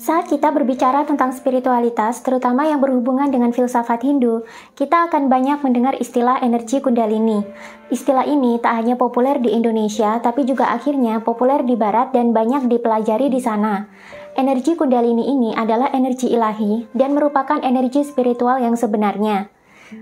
Saat kita berbicara tentang spiritualitas, terutama yang berhubungan dengan filsafat Hindu, kita akan banyak mendengar istilah energi kundalini. Istilah ini tak hanya populer di Indonesia, tapi juga akhirnya populer di Barat dan banyak dipelajari di sana. Energi kundalini ini adalah energi ilahi dan merupakan energi spiritual yang sebenarnya.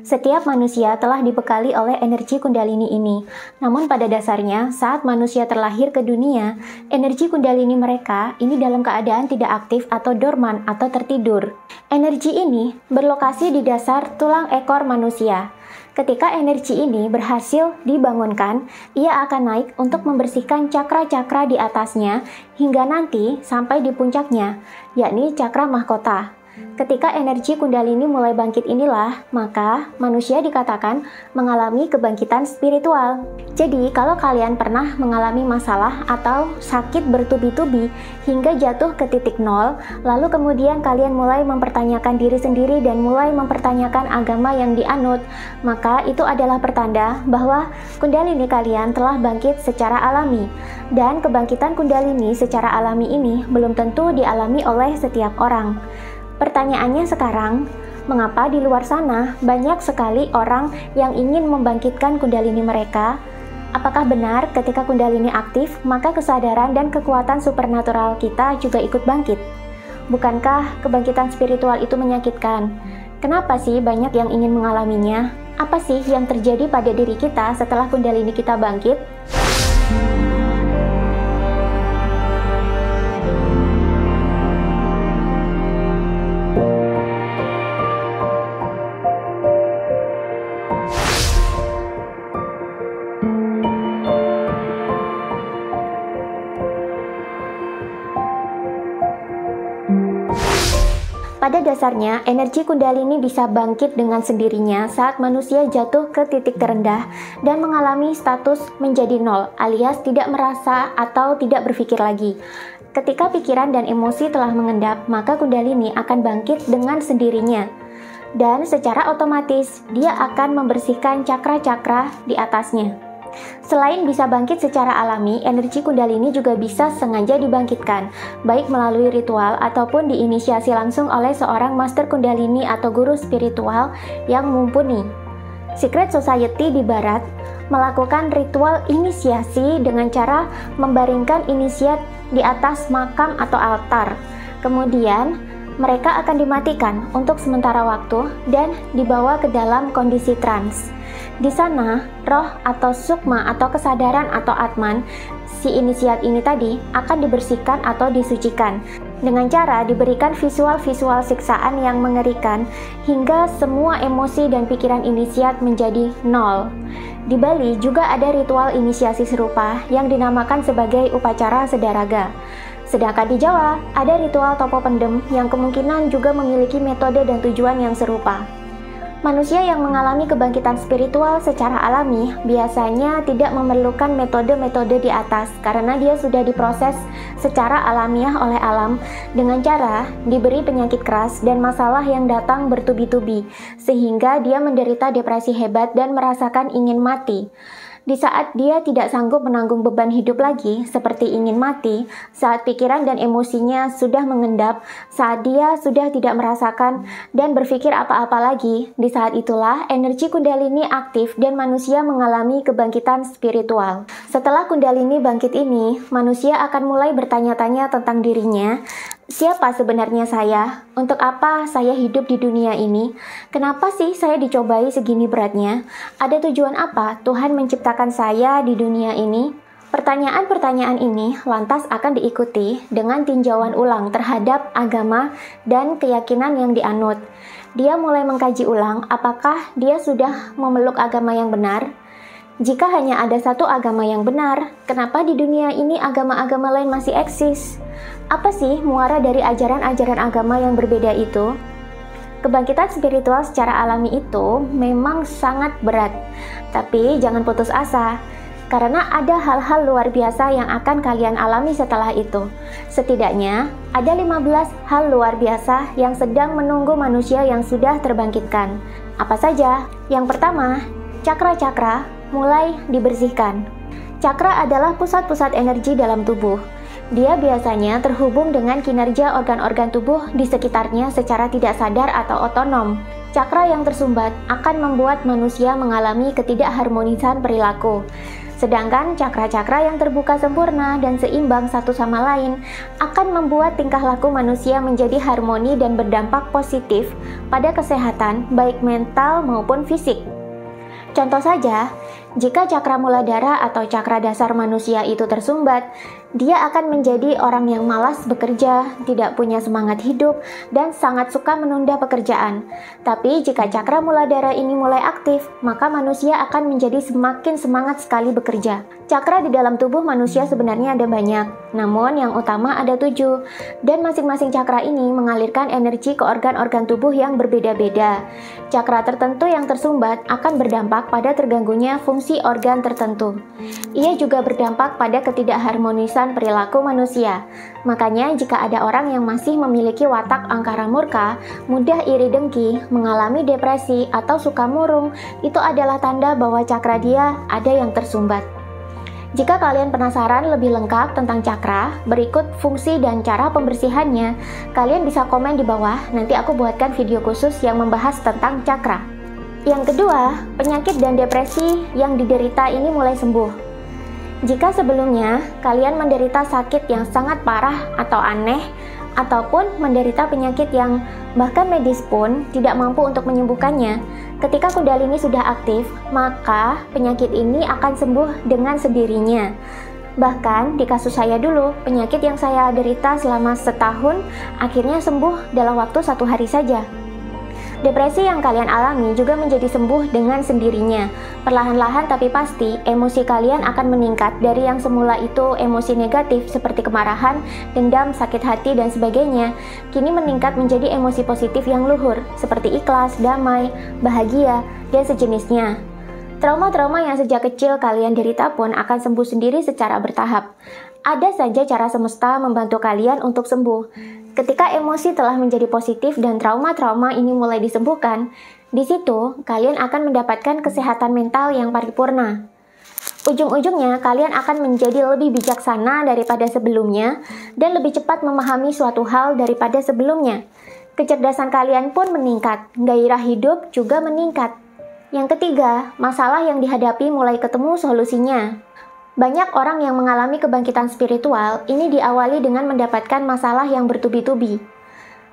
Setiap manusia telah dibekali oleh energi kundalini ini. Namun pada dasarnya, saat manusia terlahir ke dunia, energi kundalini mereka ini dalam keadaan tidak aktif atau dorman atau tertidur. Energi ini berlokasi di dasar tulang ekor manusia. Ketika energi ini berhasil dibangunkan, ia akan naik untuk membersihkan cakra-cakra di atasnya hingga nanti sampai di puncaknya, yakni cakra mahkota. Ketika energi kundalini mulai bangkit inilah, maka manusia dikatakan mengalami kebangkitan spiritual. Jadi, kalau kalian pernah mengalami masalah atau sakit bertubi-tubi hingga jatuh ke titik nol, lalu kemudian kalian mulai mempertanyakan diri sendiri dan mulai mempertanyakan agama yang dianut, maka itu adalah pertanda bahwa kundalini kalian telah bangkit secara alami. Dan kebangkitan kundalini secara alami ini belum tentu dialami oleh setiap orang. Pertanyaannya sekarang, mengapa di luar sana banyak sekali orang yang ingin membangkitkan kundalini mereka? Apakah benar ketika kundalini aktif, maka kesadaran dan kekuatan supernatural kita juga ikut bangkit? Bukankah kebangkitan spiritual itu menyakitkan? Kenapa sih banyak yang ingin mengalaminya? Apa sih yang terjadi pada diri kita setelah kundalini kita bangkit? Pada dasarnya, energi kundalini bisa bangkit dengan sendirinya saat manusia jatuh ke titik terendah dan mengalami status menjadi nol, alias tidak merasa atau tidak berpikir lagi. Ketika pikiran dan emosi telah mengendap, maka kundalini akan bangkit dengan sendirinya. Dan secara otomatis, dia akan membersihkan cakra-cakra di atasnya. Selain bisa bangkit secara alami, energi kundalini juga bisa sengaja dibangkitkan, baik melalui ritual ataupun diinisiasi langsung oleh seorang master kundalini atau guru spiritual yang mumpuni. Secret Society di Barat melakukan ritual inisiasi dengan cara membaringkan inisiat di atas makam atau altar. Kemudian, mereka akan dimatikan untuk sementara waktu dan dibawa ke dalam kondisi trans. Di sana, roh atau sukma atau kesadaran atau atman, si inisiat ini tadi akan dibersihkan atau disucikan dengan cara diberikan visual-visual siksaan yang mengerikan hingga semua emosi dan pikiran inisiat menjadi nol. Di Bali juga ada ritual inisiasi serupa yang dinamakan sebagai upacara sedaraga. Sedangkan di Jawa, ada ritual topo pendem yang kemungkinan juga memiliki metode dan tujuan yang serupa. Manusia yang mengalami kebangkitan spiritual secara alami biasanya tidak memerlukan metode-metode di atas karena dia sudah diproses secara alamiah oleh alam dengan cara diberi penyakit keras dan masalah yang datang bertubi-tubi sehingga dia menderita depresi hebat dan merasakan ingin mati. Di saat dia tidak sanggup menanggung beban hidup lagi, seperti ingin mati, saat pikiran dan emosinya sudah mengendap, saat dia sudah tidak merasakan dan berpikir apa-apa lagi, di saat itulah energi kundalini aktif dan manusia mengalami kebangkitan spiritual. Setelah kundalini bangkit ini, manusia akan mulai bertanya-tanya tentang dirinya. Siapa sebenarnya saya? Untuk apa saya hidup di dunia ini? Kenapa sih saya dicobai segini beratnya? Ada tujuan apa Tuhan menciptakan saya di dunia ini? Pertanyaan-pertanyaan ini lantas akan diikuti dengan tinjauan ulang terhadap agama dan keyakinan yang dianut. Dia mulai mengkaji ulang apakah dia sudah memeluk agama yang benar. Jika hanya ada satu agama yang benar, kenapa di dunia ini agama-agama lain masih eksis? Apa sih muara dari ajaran-ajaran agama yang berbeda itu? Kebangkitan spiritual secara alami itu memang sangat berat, tapi jangan putus asa, karena ada hal-hal luar biasa yang akan kalian alami setelah itu. Setidaknya, ada 15 hal luar biasa yang sedang menunggu manusia yang sudah terbangkitkan. Apa saja? Yang pertama, cakra-cakra mulai dibersihkan. Cakra adalah pusat-pusat energi dalam tubuh. Dia biasanya terhubung dengan kinerja organ-organ tubuh di sekitarnya secara tidak sadar atau otonom. Cakra yang tersumbat akan membuat manusia mengalami ketidakharmonisan perilaku. Sedangkan cakra-cakra yang terbuka sempurna dan seimbang satu sama lain akan membuat tingkah laku manusia menjadi harmoni dan berdampak positif pada kesehatan baik mental maupun fisik. Contoh saja, jika cakra muladhara atau cakra dasar manusia itu tersumbat, dia akan menjadi orang yang malas bekerja, tidak punya semangat hidup, dan sangat suka menunda pekerjaan. Tapi jika cakra muladhara ini mulai aktif, maka manusia akan menjadi semakin semangat sekali bekerja. Cakra di dalam tubuh manusia sebenarnya ada banyak, namun yang utama ada 7, dan masing-masing cakra ini mengalirkan energi ke organ-organ tubuh yang berbeda-beda. Cakra tertentu yang tersumbat akan berdampak pada terganggunya fungsi organ tertentu. Ia juga berdampak pada ketidakharmonisan perilaku manusia. Makanya jika ada orang yang masih memiliki watak angkara murka, mudah iri dengki, mengalami depresi, atau suka murung, itu adalah tanda bahwa cakra dia ada yang tersumbat. Jika kalian penasaran lebih lengkap tentang cakra, berikut fungsi dan cara pembersihannya, kalian bisa komen di bawah, nanti aku buatkan video khusus yang membahas tentang cakra. Yang kedua, penyakit dan depresi yang diderita ini mulai sembuh. Jika sebelumnya kalian menderita sakit yang sangat parah atau aneh, ataupun menderita penyakit yang bahkan medis pun tidak mampu untuk menyembuhkannya, ketika Kundalini sudah aktif, maka penyakit ini akan sembuh dengan sendirinya. Bahkan di kasus saya dulu, penyakit yang saya derita selama setahun akhirnya sembuh dalam waktu 1 hari saja. Depresi yang kalian alami juga menjadi sembuh dengan sendirinya. Perlahan-lahan tapi pasti, emosi kalian akan meningkat dari yang semula itu emosi negatif seperti kemarahan, dendam, sakit hati, dan sebagainya, kini meningkat menjadi emosi positif yang luhur, seperti ikhlas, damai, bahagia, dan sejenisnya. Trauma-trauma yang sejak kecil kalian derita pun akan sembuh sendiri secara bertahap. Ada saja cara semesta membantu kalian untuk sembuh. Ketika emosi telah menjadi positif dan trauma-trauma ini mulai disembuhkan, di situ kalian akan mendapatkan kesehatan mental yang paripurna. Ujung-ujungnya kalian akan menjadi lebih bijaksana daripada sebelumnya dan lebih cepat memahami suatu hal daripada sebelumnya. Kecerdasan kalian pun meningkat, gairah hidup juga meningkat. Yang ketiga, masalah yang dihadapi mulai ketemu solusinya. Banyak orang yang mengalami kebangkitan spiritual ini diawali dengan mendapatkan masalah yang bertubi-tubi.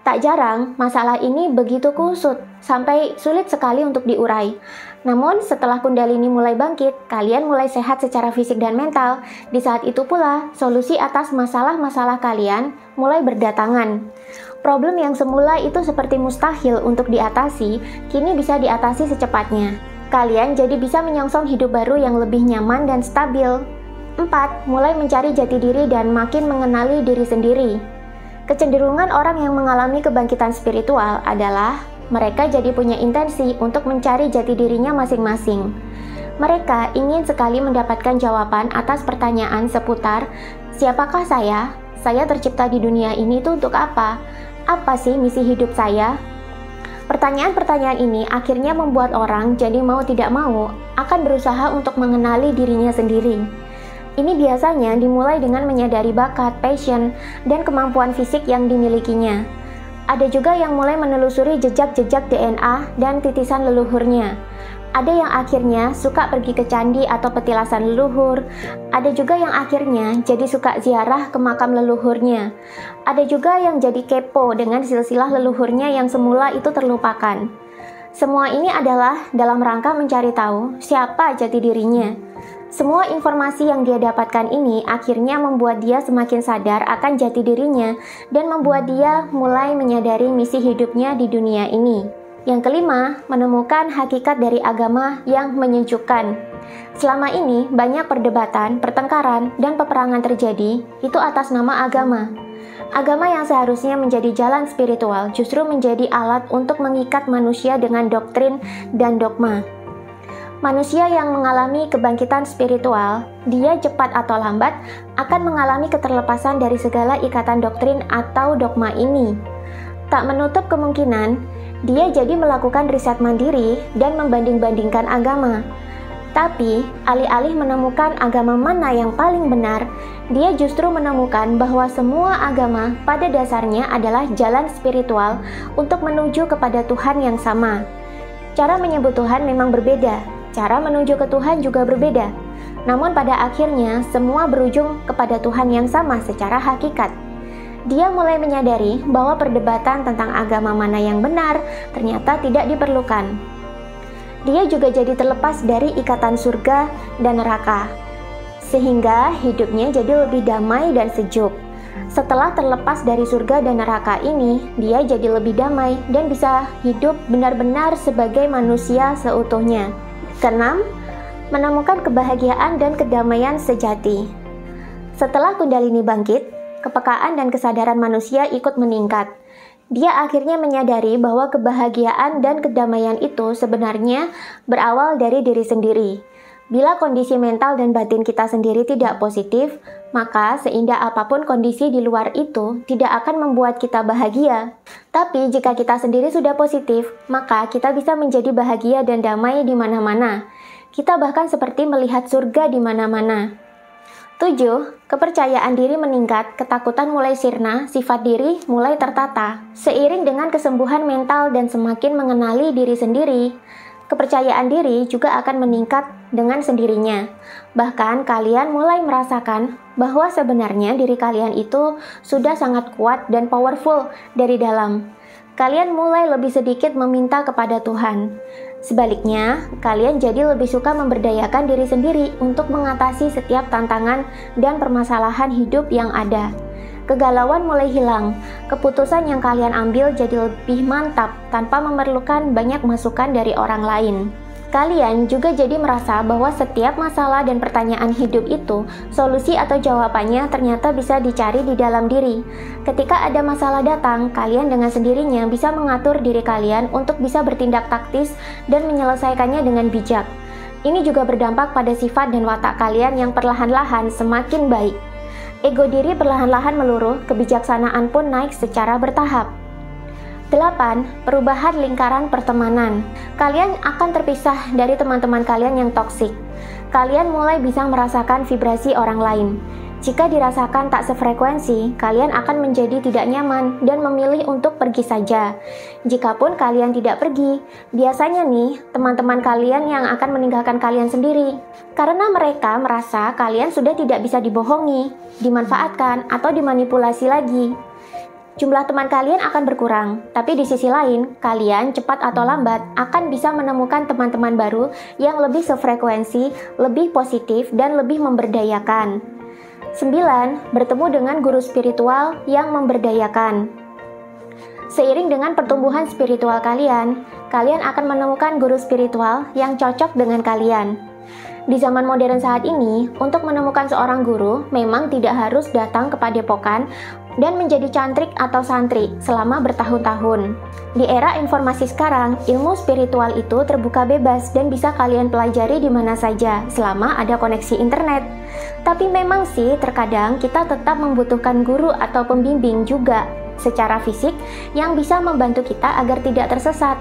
Tak jarang, masalah ini begitu kusut, sampai sulit sekali untuk diurai. Namun, setelah Kundalini mulai bangkit, kalian mulai sehat secara fisik dan mental. Di saat itu pula, solusi atas masalah-masalah kalian mulai berdatangan. Problem yang semula itu seperti mustahil untuk diatasi, kini bisa diatasi secepatnya. Kalian jadi bisa menyongsong hidup baru yang lebih nyaman dan stabil. 4. Mulai mencari jati diri dan makin mengenali diri sendiri. Kecenderungan orang yang mengalami kebangkitan spiritual adalah mereka jadi punya intensi untuk mencari jati dirinya masing-masing. Mereka ingin sekali mendapatkan jawaban atas pertanyaan seputar, siapakah saya? Saya tercipta di dunia ini tuh untuk apa? Apa sih misi hidup saya? Pertanyaan-pertanyaan ini akhirnya membuat orang jadi mau tidak mau akan berusaha untuk mengenali dirinya sendiri. Ini biasanya dimulai dengan menyadari bakat, passion, dan kemampuan fisik yang dimilikinya. Ada juga yang mulai menelusuri jejak-jejak DNA dan titisan leluhurnya. Ada yang akhirnya suka pergi ke candi atau petilasan leluhur. Ada juga yang akhirnya jadi suka ziarah ke makam leluhurnya. Ada juga yang jadi kepo dengan silsilah leluhurnya yang semula itu terlupakan. Semua ini adalah dalam rangka mencari tahu siapa jati dirinya. Semua informasi yang dia dapatkan ini akhirnya membuat dia semakin sadar akan jati dirinya dan membuat dia mulai menyadari misi hidupnya di dunia ini. Yang kelima, menemukan hakikat dari agama yang menyejukkan. Selama ini, banyak perdebatan, pertengkaran, dan peperangan terjadi, itu atas nama agama. Agama yang seharusnya menjadi jalan spiritual justru menjadi alat untuk mengikat manusia dengan doktrin dan dogma. Manusia yang mengalami kebangkitan spiritual, dia cepat atau lambat akan mengalami keterlepasan dari segala ikatan doktrin atau dogma ini. Tak menutup kemungkinan, dia jadi melakukan riset mandiri dan membanding-bandingkan agama. Tapi, alih-alih menemukan agama mana yang paling benar, dia justru menemukan bahwa semua agama pada dasarnya adalah jalan spiritual untuk menuju kepada Tuhan yang sama. Cara menyebut Tuhan memang berbeda, cara menuju ke Tuhan juga berbeda. Namun pada akhirnya, semua berujung kepada Tuhan yang sama secara hakikat. Dia mulai menyadari bahwa perdebatan tentang agama mana yang benar ternyata tidak diperlukan. Dia juga jadi terlepas dari ikatan surga dan neraka, sehingga hidupnya jadi lebih damai dan sejuk. Setelah terlepas dari surga dan neraka ini, dia jadi lebih damai dan bisa hidup benar-benar sebagai manusia seutuhnya. Keenam, menemukan kebahagiaan dan kedamaian sejati. Setelah Kundalini bangkit, kepekaan dan kesadaran manusia ikut meningkat. Dia akhirnya menyadari bahwa kebahagiaan dan kedamaian itu sebenarnya berawal dari diri sendiri. Bila kondisi mental dan batin kita sendiri tidak positif, maka seindah apapun kondisi di luar itu tidak akan membuat kita bahagia. Tapi jika kita sendiri sudah positif, maka kita bisa menjadi bahagia dan damai di mana-mana. Kita bahkan seperti melihat surga di mana-mana. 7. Kepercayaan diri meningkat, ketakutan mulai sirna, sifat diri mulai tertata. Seiring dengan kesembuhan mental dan semakin mengenali diri sendiri, kepercayaan diri juga akan meningkat dengan sendirinya. Bahkan kalian mulai merasakan bahwa sebenarnya diri kalian itu sudah sangat kuat dan powerful dari dalam. Kalian mulai lebih sedikit meminta kepada Tuhan. Sebaliknya, kalian jadi lebih suka memberdayakan diri sendiri untuk mengatasi setiap tantangan dan permasalahan hidup yang ada. Kegalauan mulai hilang, keputusan yang kalian ambil jadi lebih mantap tanpa memerlukan banyak masukan dari orang lain. Kalian juga jadi merasa bahwa setiap masalah dan pertanyaan hidup itu, solusi atau jawabannya ternyata bisa dicari di dalam diri. Ketika ada masalah datang, kalian dengan sendirinya bisa mengatur diri kalian untuk bisa bertindak taktis dan menyelesaikannya dengan bijak. Ini juga berdampak pada sifat dan watak kalian yang perlahan-lahan semakin baik. Ego diri perlahan-lahan meluruh, kebijaksanaan pun naik secara bertahap. 8. Perubahan lingkaran pertemanan. Kalian akan terpisah dari teman-teman kalian yang toksik. Kalian mulai bisa merasakan vibrasi orang lain. Jika dirasakan tak sefrekuensi, kalian akan menjadi tidak nyaman dan memilih untuk pergi saja. Jikapun kalian tidak pergi, biasanya nih, teman-teman kalian yang akan meninggalkan kalian sendiri. Karena mereka merasa kalian sudah tidak bisa dibohongi, dimanfaatkan, atau dimanipulasi lagi. Jumlah teman kalian akan berkurang, tapi di sisi lain, kalian cepat atau lambat akan bisa menemukan teman-teman baru yang lebih sefrekuensi, lebih positif, dan lebih memberdayakan. 9. Bertemu dengan guru spiritual yang memberdayakan. Seiring dengan pertumbuhan spiritual kalian akan menemukan guru spiritual yang cocok dengan kalian. Di zaman modern saat ini, untuk menemukan seorang guru memang tidak harus datang ke padepokan dan menjadi cantrik atau santri selama bertahun-tahun. Di era informasi sekarang, ilmu spiritual itu terbuka bebas dan bisa kalian pelajari di mana saja selama ada koneksi internet. Tapi memang sih terkadang kita tetap membutuhkan guru atau pembimbing juga secara fisik yang bisa membantu kita agar tidak tersesat.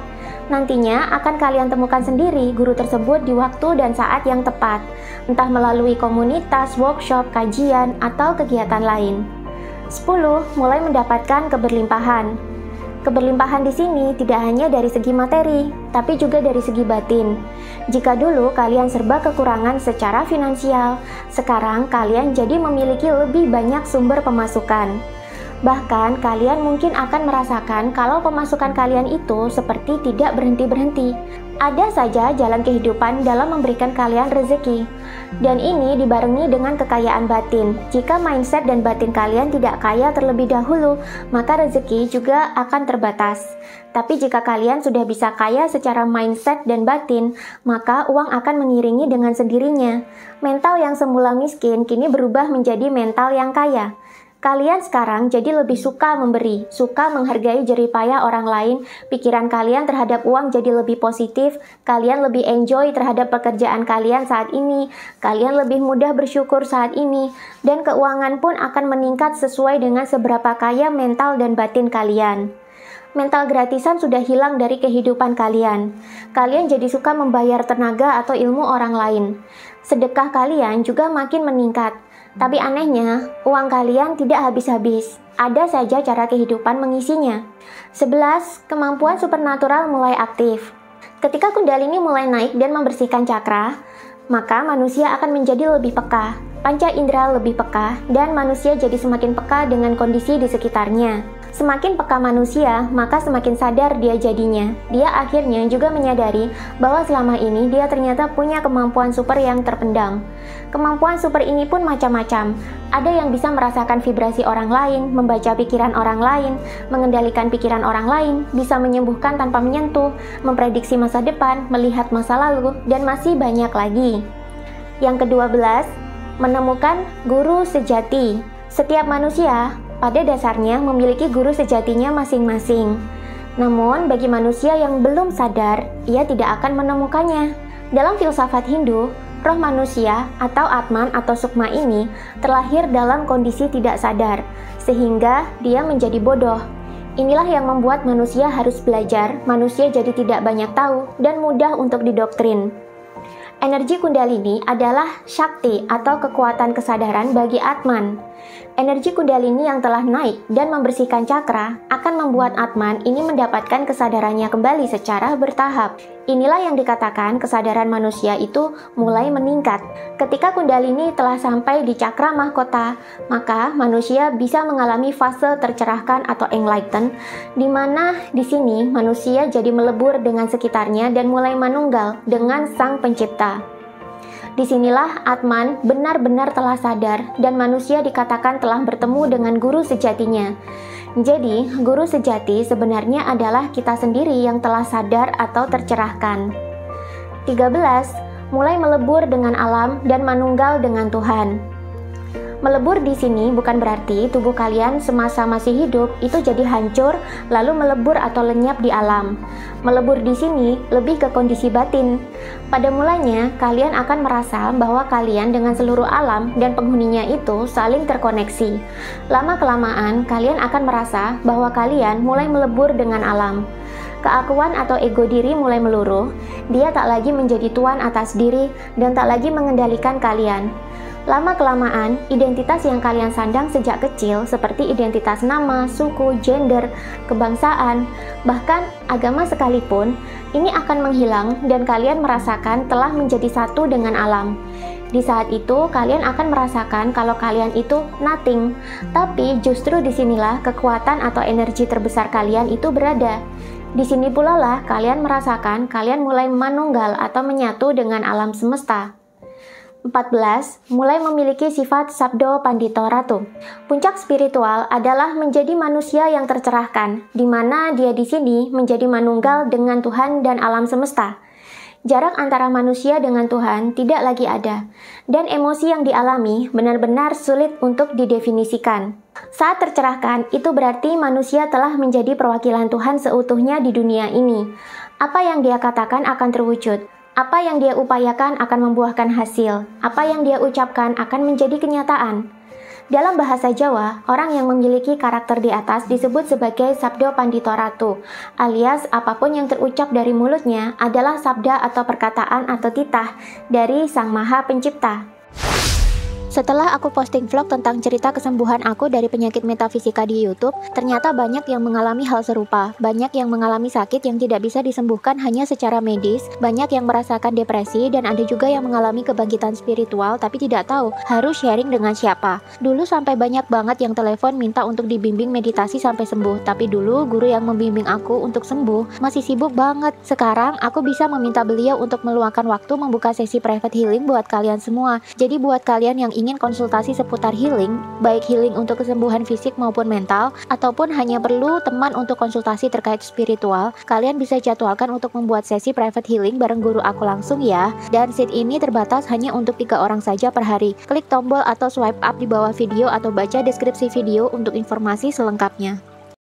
Nantinya akan kalian temukan sendiri guru tersebut di waktu dan saat yang tepat, entah melalui komunitas, workshop, kajian, atau kegiatan lain. 10. Mulai mendapatkan keberlimpahan. Keberlimpahan di sini tidak hanya dari segi materi, tapi juga dari segi batin. Jika dulu kalian serba kekurangan secara finansial, sekarang kalian jadi memiliki lebih banyak sumber pemasukan. Bahkan kalian mungkin akan merasakan kalau pemasukan kalian itu seperti tidak berhenti-berhenti. Ada saja jalan kehidupan dalam memberikan kalian rezeki. Dan ini dibarengi dengan kekayaan batin. Jika mindset dan batin kalian tidak kaya terlebih dahulu, maka rezeki juga akan terbatas. Tapi jika kalian sudah bisa kaya secara mindset dan batin, maka uang akan mengiringi dengan sendirinya. Mental yang semula miskin kini berubah menjadi mental yang kaya. Kalian sekarang jadi lebih suka memberi, suka menghargai jeripaya orang lain, pikiran kalian terhadap uang jadi lebih positif, kalian lebih enjoy terhadap pekerjaan kalian saat ini, kalian lebih mudah bersyukur saat ini, dan keuangan pun akan meningkat sesuai dengan seberapa kaya mental dan batin kalian. mental gratisan sudah hilang dari kehidupan kalian. Kalian jadi suka membayar tenaga atau ilmu orang lain. Sedekah kalian juga makin meningkat. Tapi anehnya, uang kalian tidak habis-habis. Ada saja cara kehidupan mengisinya. 11. Kemampuan supernatural mulai aktif. Ketika Kundalini mulai naik dan membersihkan cakra, maka manusia akan menjadi lebih peka. Panca indera lebih peka, dan manusia jadi semakin peka dengan kondisi di sekitarnya. Semakin peka manusia, maka semakin sadar dia jadinya. Dia akhirnya juga menyadari bahwa selama ini dia ternyata punya kemampuan super yang terpendam. Kemampuan super ini pun macam-macam. Ada yang bisa merasakan vibrasi orang lain, membaca pikiran orang lain, mengendalikan pikiran orang lain, bisa menyembuhkan tanpa menyentuh, memprediksi masa depan, melihat masa lalu, dan masih banyak lagi. Yang ke-12, menemukan guru sejati. Setiap manusia pada dasarnya memiliki guru sejatinya masing-masing. Namun, bagi manusia yang belum sadar, ia tidak akan menemukannya. Dalam filsafat Hindu, roh manusia atau Atman atau Sukma ini terlahir dalam kondisi tidak sadar, sehingga dia menjadi bodoh. Inilah yang membuat manusia harus belajar, manusia jadi tidak banyak tahu, dan mudah untuk didoktrin. Energi Kundalini adalah Shakti atau kekuatan kesadaran bagi Atman. Energi Kundalini yang telah naik dan membersihkan cakra akan membuat Atman ini mendapatkan kesadarannya kembali secara bertahap. Inilah yang dikatakan kesadaran manusia itu mulai meningkat. Ketika Kundalini telah sampai di cakra mahkota, maka manusia bisa mengalami fase tercerahkan atau enlighten, di mana di sini manusia jadi melebur dengan sekitarnya dan mulai manunggal dengan Sang Pencipta. Disinilah Atman benar-benar telah sadar dan manusia dikatakan telah bertemu dengan guru sejatinya. Jadi, guru sejati sebenarnya adalah kita sendiri yang telah sadar atau tercerahkan. 13. Mulai melebur dengan alam dan manunggal dengan Tuhan. Melebur di sini bukan berarti tubuh kalian semasa masih hidup itu jadi hancur lalu melebur atau lenyap di alam. Melebur di sini lebih ke kondisi batin. Pada mulanya, kalian akan merasa bahwa kalian dengan seluruh alam dan penghuninya itu saling terkoneksi. Lama-kelamaan, kalian akan merasa bahwa kalian mulai melebur dengan alam. Keakuan atau ego diri mulai meluruh. Dia tak lagi menjadi tuan atas diri dan tak lagi mengendalikan kalian. Lama-kelamaan, identitas yang kalian sandang sejak kecil seperti identitas nama, suku, gender, kebangsaan, bahkan agama sekalipun, ini akan menghilang dan kalian merasakan telah menjadi satu dengan alam. Di saat itu, kalian akan merasakan kalau kalian itu nothing, tapi justru disinilah kekuatan atau energi terbesar kalian itu berada. Di sini pula lah kalian merasakan kalian mulai manunggal atau menyatu dengan alam semesta. 14. Mulai memiliki sifat Sabdo Pandito Ratu. Puncak spiritual adalah menjadi manusia yang tercerahkan, di mana dia di sini menjadi manunggal dengan Tuhan dan alam semesta. Jarak antara manusia dengan Tuhan tidak lagi ada, dan emosi yang dialami benar-benar sulit untuk didefinisikan. Saat tercerahkan, itu berarti manusia telah menjadi perwakilan Tuhan seutuhnya di dunia ini. Apa yang dia katakan akan terwujud. Apa yang dia upayakan akan membuahkan hasil. Apa yang dia ucapkan akan menjadi kenyataan. Dalam bahasa Jawa, orang yang memiliki karakter di atas disebut sebagai Sabdo Pandito Ratu, alias apapun yang terucap dari mulutnya adalah sabda atau perkataan atau titah dari Sang Maha Pencipta. Setelah aku posting vlog tentang cerita kesembuhan aku dari penyakit metafisika di YouTube, ternyata banyak yang mengalami hal serupa. Banyak yang mengalami sakit yang tidak bisa disembuhkan hanya secara medis, banyak yang merasakan depresi, dan ada juga yang mengalami kebangkitan spiritual tapi tidak tahu harus sharing dengan siapa. Dulu sampai banyak banget yang telepon minta untuk dibimbing meditasi sampai sembuh, tapi dulu guru yang membimbing aku untuk sembuh masih sibuk banget. Sekarang aku bisa meminta beliau untuk meluangkan waktu membuka sesi private healing buat kalian semua. Jadi buat kalian yang ingin konsultasi seputar healing, baik healing untuk kesembuhan fisik maupun mental, ataupun hanya perlu teman untuk konsultasi terkait spiritual, kalian bisa jadwalkan untuk membuat sesi private healing bareng guru aku langsung ya. Dan seat ini terbatas hanya untuk 3 orang saja per hari. Klik tombol atau swipe up di bawah video atau baca deskripsi video untuk informasi selengkapnya.